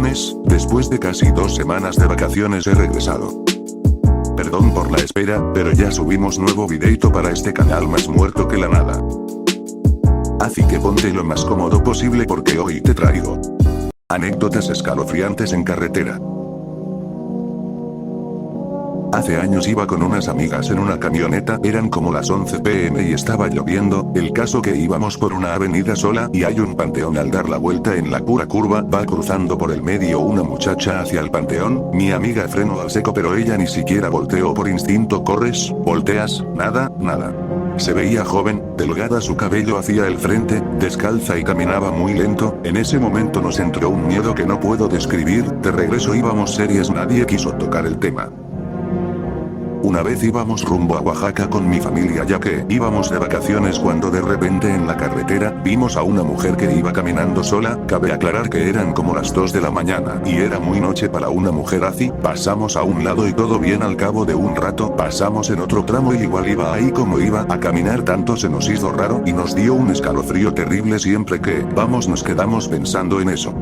lunes, después de casi 2 semanas de vacaciones he regresado. Perdón por la espera, pero ya subimos nuevo videito para este canal más muerto que la nada. Así que ponte lo más cómodo posible porque hoy te traigo anécdotas escalofriantes en carretera. Hace años iba con unas amigas en una camioneta, eran como las 11 p.m. y estaba lloviendo, el caso que íbamos por una avenida sola y hay un panteón. Al dar la vuelta en la pura curva, va cruzando por el medio una muchacha hacia el panteón, mi amiga frenó al seco pero ella ni siquiera volteó. Por instinto corres, volteas, nada. Se veía joven, delgada, su cabello hacia el frente, descalza y caminaba muy lento. En ese momento nos entró un miedo que no puedo describir. De regreso íbamos serias, nadie quiso tocar el tema. Una vez íbamos rumbo a Oaxaca con mi familia ya que íbamos de vacaciones cuando de repente en la carretera vimos a una mujer que iba caminando sola. Cabe aclarar que eran como las 2 de la mañana y era muy noche para una mujer así. Pasamos a un lado y todo bien. Al cabo de un rato pasamos en otro tramo y igual iba ahí como iba a caminar, tanto se nos hizo raro y nos dio un escalofrío terrible. Siempre que vamos nos quedamos pensando en eso.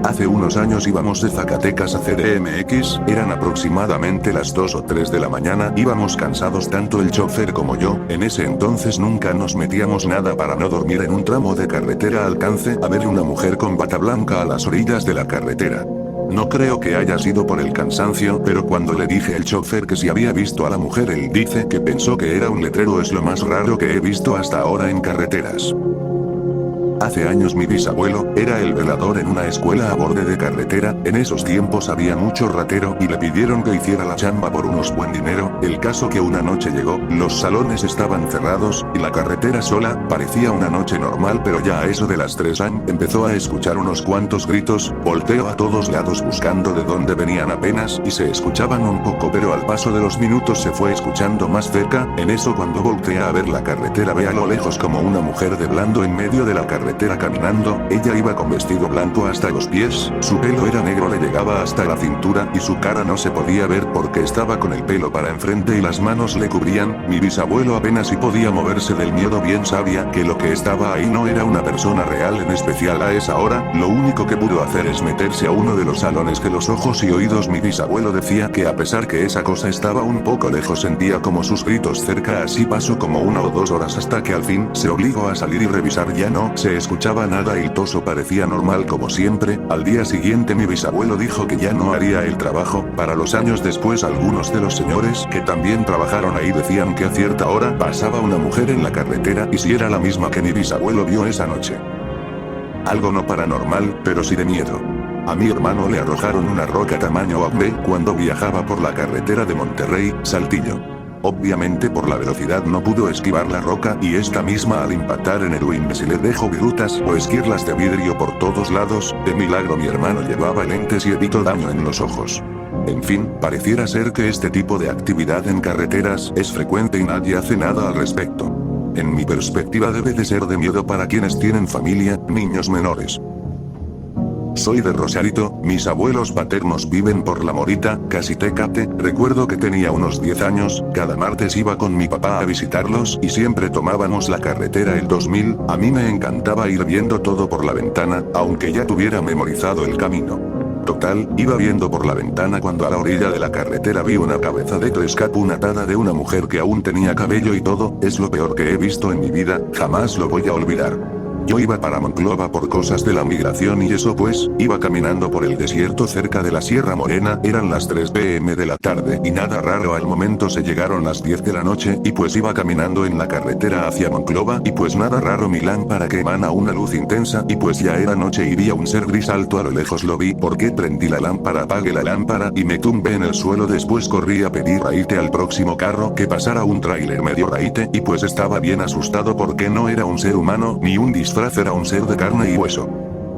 Hace unos años íbamos de Zacatecas a CDMX, eran aproximadamente las 2 o 3 de la mañana, íbamos cansados tanto el chofer como yo. En ese entonces nunca nos metíamos nada para no dormir en un tramo de carretera. Alcancé a ver una mujer con bata blanca a las orillas de la carretera. No creo que haya sido por el cansancio, pero cuando le dije al chofer que si había visto a la mujer, él dice que pensó que era un letrero. Es lo más raro que he visto hasta ahora en carreteras. Hace años mi bisabuelo era el velador en una escuela a borde de carretera. En esos tiempos había mucho ratero y le pidieron que hiciera la chamba por unos buen dinero. El caso que una noche llegó, los salones estaban cerrados y la carretera sola. Parecía una noche normal, pero ya a eso de las 3 am empezó a escuchar unos cuantos gritos. Volteo a todos lados buscando de dónde venían apenas y se escuchaban un poco, pero al paso de los minutos se fue escuchando más cerca. En eso cuando volteé a ver la carretera ve a lo lejos como una mujer de blando en medio de la carretera caminando. Ella iba con vestido blanco hasta los pies, su pelo era negro, le llegaba hasta la cintura y su cara no se podía ver porque estaba con el pelo para enfrente y las manos le cubrían. Mi bisabuelo apenas si podía moverse del miedo, bien sabía que lo que estaba ahí no era una persona real. En especial a esa hora, lo único que pudo hacer es meterse a uno de los salones que los ojos y oídos. Mi bisabuelo decía que a pesar que esa cosa estaba un poco lejos sentía como sus gritos cerca. Así pasó como 1 o 2 horas hasta que al fin se obligó a salir y revisar. Ya no se escuchaba nada y el toso parecía normal como siempre. Al día siguiente mi bisabuelo dijo que ya no haría el trabajo. Para los años después algunos de los señores que también trabajaron ahí decían que a cierta hora pasaba una mujer en la carretera y si era la misma que mi bisabuelo vio esa noche. Algo no paranormal, pero sí de miedo. A mi hermano le arrojaron una roca tamaño AB cuando viajaba por la carretera de Monterrey, Saltillo. Obviamente por la velocidad no pudo esquivar la roca y esta misma al impactar en el Windshield se le dejó virutas o esquirlas de vidrio por todos lados. De milagro mi hermano llevaba lentes y evitó daño en los ojos. En fin, pareciera ser que este tipo de actividad en carreteras es frecuente y nadie hace nada al respecto. En mi perspectiva debe de ser de miedo para quienes tienen familia, niños menores. Soy de Rosarito, mis abuelos paternos viven por La Morita, casi Tecate. Recuerdo que tenía unos 10 años, cada martes iba con mi papá a visitarlos y siempre tomábamos la carretera el 2000, a mí me encantaba ir viendo todo por la ventana, aunque ya tuviera memorizado el camino. Total, iba viendo por la ventana cuando a la orilla de la carretera vi una cabeza de Trescapu atada de una mujer que aún tenía cabello y todo. Es lo peor que he visto en mi vida, jamás lo voy a olvidar. Yo iba para Monclova por cosas de la migración y eso pues, iba caminando por el desierto cerca de la Sierra Morena, eran las 3 p.m. de la tarde y nada raro. Al momento se llegaron las 10 de la noche y pues iba caminando en la carretera hacia Monclova y pues nada raro, mi lámpara que emana una luz intensa y pues ya era noche y vi a un ser gris alto a lo lejos. Lo vi porque prendí la lámpara, apagué la lámpara y me tumbé en el suelo. Después corrí a pedir raite al próximo carro que pasara, un tráiler me dio raite y pues estaba bien asustado porque no era un ser humano ni un disfraz, era un ser de carne y hueso.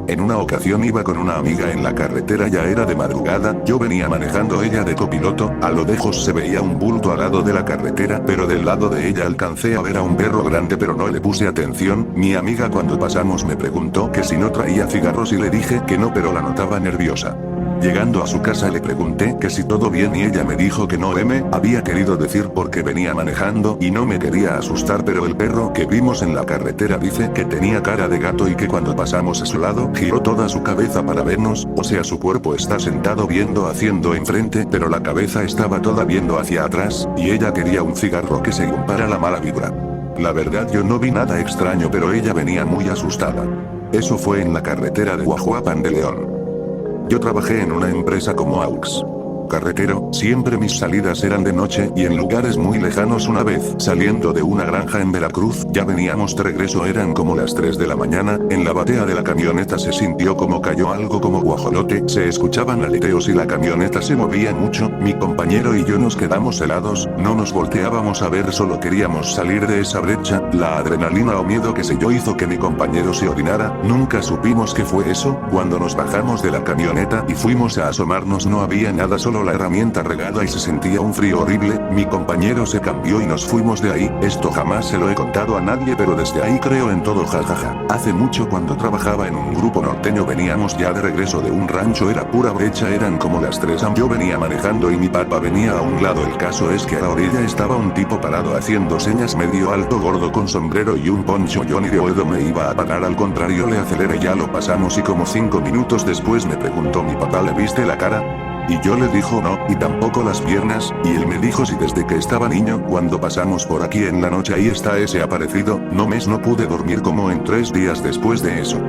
En una ocasión iba con una amiga en la carretera, ya era de madrugada, yo venía manejando, ella de copiloto, a lo lejos se veía un bulto al lado de la carretera, pero del lado de ella alcancé a ver a un perro grande pero no le puse atención. Mi amiga cuando pasamos me preguntó que si no traía cigarros y le dije que no, pero la notaba nerviosa. Llegando a su casa le pregunté que si todo bien y ella me dijo que no. Había querido decir porque venía manejando y no me quería asustar, pero el perro que vimos en la carretera dice que tenía cara de gato y que cuando pasamos a su lado giró toda su cabeza para vernos, o sea su cuerpo está sentado viendo haciendo enfrente pero la cabeza estaba toda viendo hacia atrás, y ella quería un cigarro que según para la mala vibra. La verdad yo no vi nada extraño pero ella venía muy asustada. Eso fue en la carretera de Guajuapan de León. Yo trabajé en una empresa como AUX carretero, siempre mis salidas eran de noche y en lugares muy lejanos. Una vez, saliendo de una granja en Veracruz, ya veníamos de regreso, eran como las 3 de la mañana, en la batea de la camioneta se sintió como cayó algo como guajolote, se escuchaban aleteos y la camioneta se movía mucho, mi compañero y yo nos quedamos helados, no nos volteábamos a ver, solo queríamos salir de esa brecha, la adrenalina o miedo que sé yo hizo que mi compañero se orinara, nunca supimos qué fue eso, cuando nos bajamos de la camioneta y fuimos a asomarnos no había nada, solo la herramienta regada y se sentía un frío horrible, mi compañero se cambió y nos fuimos de ahí, esto jamás se lo he contado a nadie pero desde ahí creo en todo, jajaja. Hace mucho cuando trabajaba en un grupo norteño veníamos ya de regreso de un rancho, era pura brecha, eran como las 3 am, yo venía manejando y mi papá venía a un lado, el caso es que a la orilla estaba un tipo parado haciendo señas, medio alto, gordo, con sombrero y un poncho, yo ni de oído me iba a parar, al contrario le aceleré, ya lo pasamos y como 5 minutos después me preguntó mi papá, ¿le viste la cara? Y yo le dijo no, y tampoco las piernas, y él me dijo si desde que estaba niño, cuando pasamos por aquí en la noche ahí está ese aparecido, no pude dormir como en 3 días después de eso.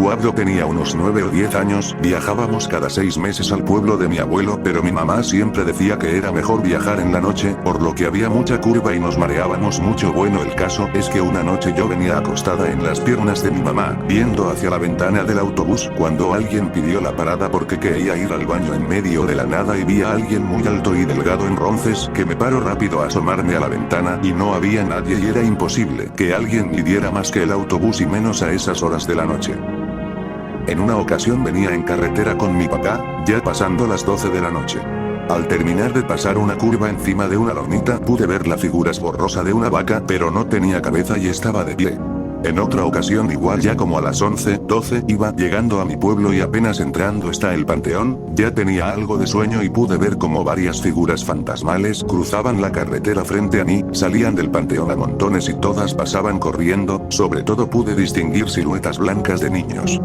Cuando tenía unos 9 o 10 años, viajábamos cada 6 meses al pueblo de mi abuelo, pero mi mamá siempre decía que era mejor viajar en la noche, por lo que había mucha curva y nos mareábamos mucho. Bueno, el caso es que una noche yo venía acostada en las piernas de mi mamá, viendo hacia la ventana del autobús, cuando alguien pidió la parada porque quería ir al baño en medio de la nada y vi a alguien muy alto y delgado en ronces, que me paro rápido a asomarme a la ventana y no había nadie y era imposible que alguien midiera más que el autobús y menos a esas horas de la noche. En una ocasión venía en carretera con mi papá, ya pasando las 12 de la noche. Al terminar de pasar una curva encima de una lomita pude ver la figura borrosa de una vaca, pero no tenía cabeza y estaba de pie. En otra ocasión igual ya como a las 11, 12 iba llegando a mi pueblo y apenas entrando está el panteón, ya tenía algo de sueño y pude ver como varias figuras fantasmales cruzaban la carretera frente a mí, salían del panteón a montones y todas pasaban corriendo, sobre todo pude distinguir siluetas blancas de niños.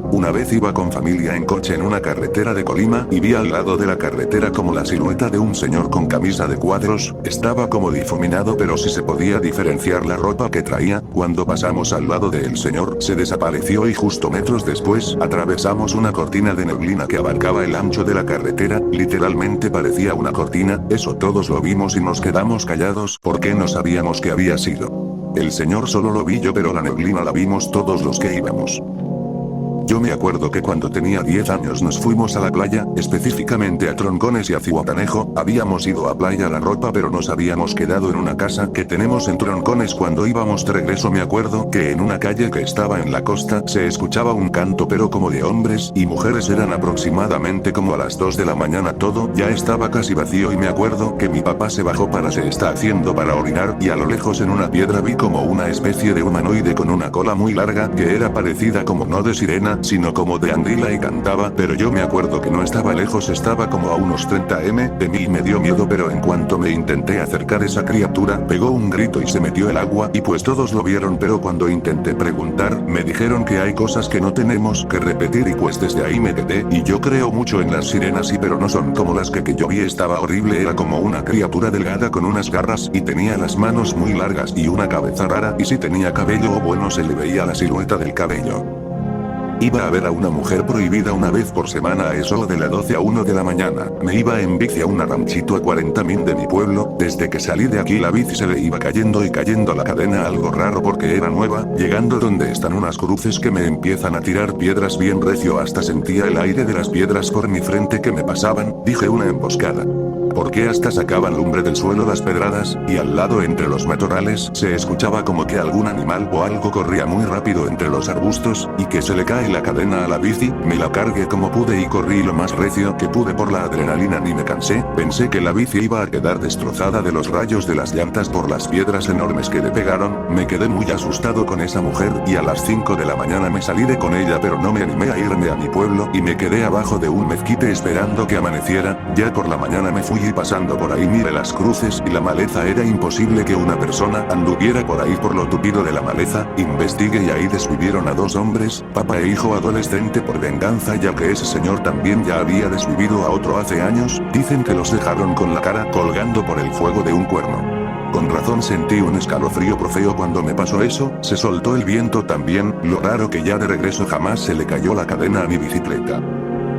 Una vez iba con familia en coche en una carretera de Colima y vi al lado de la carretera como la silueta de un señor con camisa de cuadros, estaba como difuminado pero sí se podía diferenciar la ropa que traía. Cuando pasamos al lado del señor se desapareció y justo metros después atravesamos una cortina de neblina que abarcaba el ancho de la carretera, literalmente parecía una cortina, eso todos lo vimos y nos quedamos callados porque no sabíamos qué había sido. El señor solo lo vi yo pero la neblina la vimos todos los que íbamos. Yo me acuerdo que cuando tenía 10 años nos fuimos a la playa, específicamente a Troncones y a Zihuatanejo, habíamos ido a Playa La Ropa pero nos habíamos quedado en una casa que tenemos en Troncones. Cuando íbamos de regreso me acuerdo que en una calle que estaba en la costa se escuchaba un canto pero como de hombres y mujeres, eran aproximadamente como a las 2 de la mañana, todo ya estaba casi vacío y me acuerdo que mi papá se bajó para se está haciendo para orinar y a lo lejos en una piedra vi como una especie de humanoide con una cola muy larga que era parecida como no de sirena, sino como de anguila y cantaba, pero yo me acuerdo que no estaba lejos, estaba como a unos 30 m de mí y me dio miedo, pero en cuanto me intenté acercar esa criatura, pegó un grito y se metió el agua y pues todos lo vieron, pero cuando intenté preguntar, me dijeron que hay cosas que no tenemos que repetir y pues desde ahí me quedé, y yo creo mucho en las sirenas sí, pero no son como las que yo vi, estaba horrible, era como una criatura delgada con unas garras y tenía las manos muy largas y una cabeza rara y si tenía cabello o bueno se le veía la silueta del cabello. Iba a ver a una mujer prohibida una vez por semana a eso de la 12 a 1 de la mañana. Me iba en bici a un ranchito a 40 min de mi pueblo. Desde que salí de aquí la bici se le iba cayendo y cayendo la cadena, algo raro porque era nueva. Llegando donde están unas cruces que me empiezan a tirar piedras bien recio, hasta sentía el aire de las piedras por mi frente que me pasaban. Dije una emboscada. porque hasta sacaban lumbre del suelo las pedradas, y al lado entre los matorrales se escuchaba como que algún animal o algo corría muy rápido entre los arbustos, y que se le cae la cadena a la bici, me la cargué como pude y corrí lo más recio que pude por la adrenalina, ni me cansé, pensé que la bici iba a quedar destrozada de los rayos de las llantas por las piedras enormes que le pegaron, me quedé muy asustado con esa mujer y a las 5 de la mañana me salí de con ella, pero no me animé a irme a mi pueblo y me quedé abajo de un mezquite esperando que amaneciera. Ya por la mañana me fui y pasando por ahí miré las cruces y la maleza, era imposible que una persona anduviera por ahí por lo tupido de la maleza, investigué y ahí desvivieron a 2 hombres, papá e hijo adolescente por venganza, ya que ese señor también ya había desvivido a otro hace años, dicen que los dejaron con la cara colgando por el fuego de un cuerno. Con razón sentí un escalofrío profeo cuando me pasó eso, se soltó el viento también, lo raro que ya de regreso jamás se le cayó la cadena a mi bicicleta.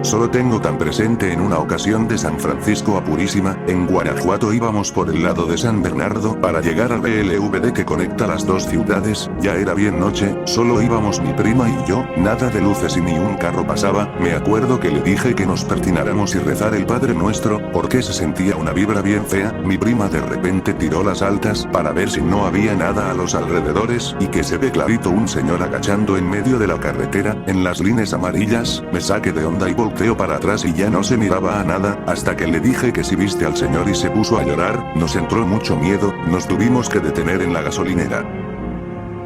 Solo tengo tan presente en una ocasión de San Francisco a Purísima, en Guanajuato íbamos por el lado de San Bernardo para llegar al BLVD que conecta las 2 ciudades, ya era bien noche, solo íbamos mi prima y yo, nada de luces y ni un carro pasaba, me acuerdo que le dije que nos pertináramos y rezar el Padre Nuestro, porque se sentía una vibra bien fea, mi prima de repente tiró las altas para ver si no había nada a los alrededores, y que se ve clarito un señor agachando en medio de la carretera, en las líneas amarillas, me saqué de onda y volteo para atrás y ya no se miraba a nada, hasta que le dije que si viste al señor y se puso a llorar, nos entró mucho miedo, nos tuvimos que detener en la gasolinera.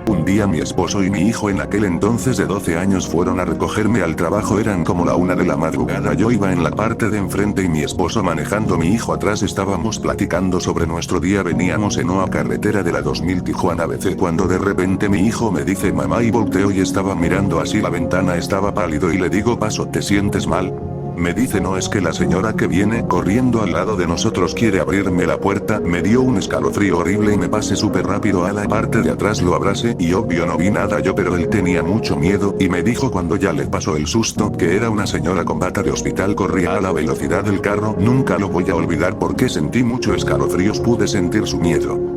Un día mi esposo y mi hijo en aquel entonces de 12 años fueron a recogerme al trabajo, eran como la 1 de la madrugada, yo iba en la parte de enfrente y mi esposo manejando, mi hijo atrás, estábamos platicando sobre nuestro día, veníamos en una carretera de la 2000 Tijuana BC cuando de repente mi hijo me dice mamá y volteo y estaba mirando así la ventana, estaba pálido y le digo paso, ¿te sientes mal? Me dice no, es que la señora que viene corriendo al lado de nosotros quiere abrirme la puerta, me dio un escalofrío horrible y me pasé súper rápido a la parte de atrás, lo abracé y obvio no vi nada yo, pero él tenía mucho miedo y me dijo cuando ya le pasó el susto que era una señora con bata de hospital, corría a la velocidad del carro, nunca lo voy a olvidar porque sentí mucho escalofríos, pude sentir su miedo.